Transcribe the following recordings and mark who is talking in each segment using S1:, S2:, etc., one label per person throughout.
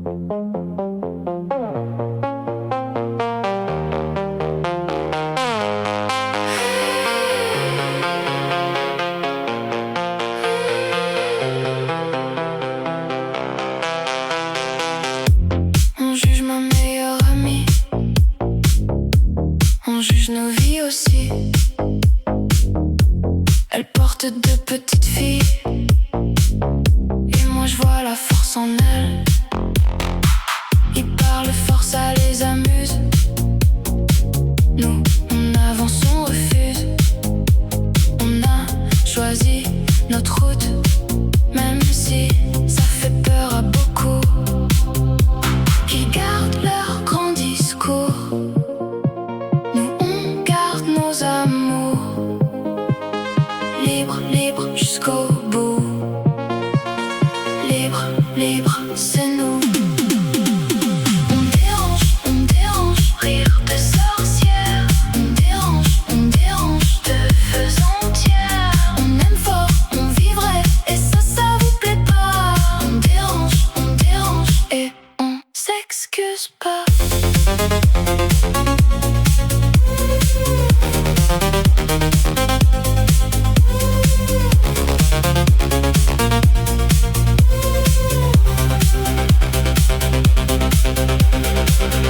S1: On juge ma meilleure amie, on juge nos vies aussi. Elle porte deux petites filles, et moi je vois la force en elle. Ils parlent fort, ça les amuse. Nous, on avance, on refuse. On a choisi notre route, même si ça fait peur à beaucoup qui gardent leur grand discours. Nous, on garde nos amours, libre, libre jusqu'au bout. Libre, libre, c'est nous. On dérange, rire de sorcières. On dérange de feux entières. On aime fort, on vivrait, et ça vous plaît pas. On dérange, et on s'excuse pas.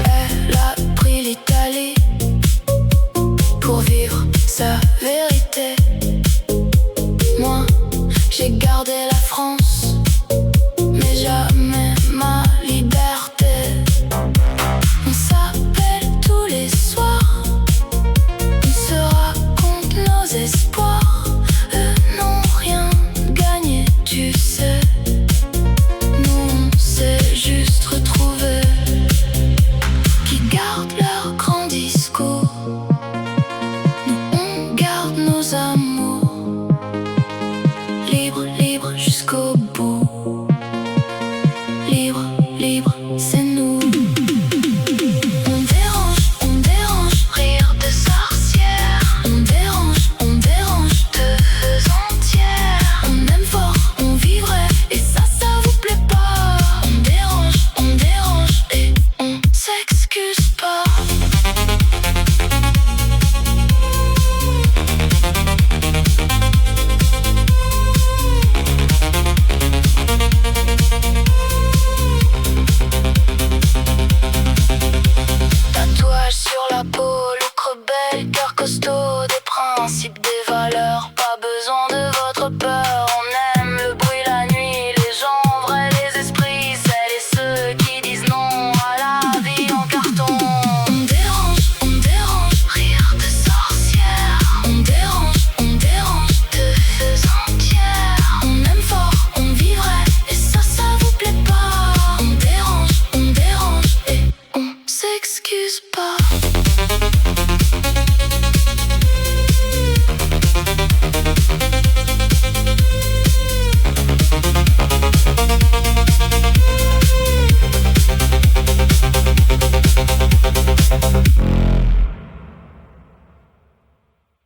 S1: Elle a pris l'Italie pour vivre sa vérité. Moi, j'ai gardé la France, mais jamais ma liberté. On s'appelle tous les soirs, on se raconte nos espoirs. Eux n'ont rien gagné, tu sais. Nous, on s'est juste retrouvés, qui gardent leur grand discours. Nous, on garde nos amours, libre, libre jusqu'au bout. Libre, libre, c'est nous. On dérange, rire de sorcières. On dérange de feux entières. On aime fort, on vivrait, et ça vous plaît pas. On dérange, et on s'excuse pas. Tatouage sur la peau, look rebelle, cœur costaud, des principes, des valeurs. Pas besoin de votre peur. On aime le bruit la nuit, les gens vrais, les esprits, celles et ceux qui disent non à la vie en carton. On dérange, rire de sorcières. On dérange de feux entières. On aime fort, on vivrait, et ça vous plaît pas. On dérange, et on s'excuse pas.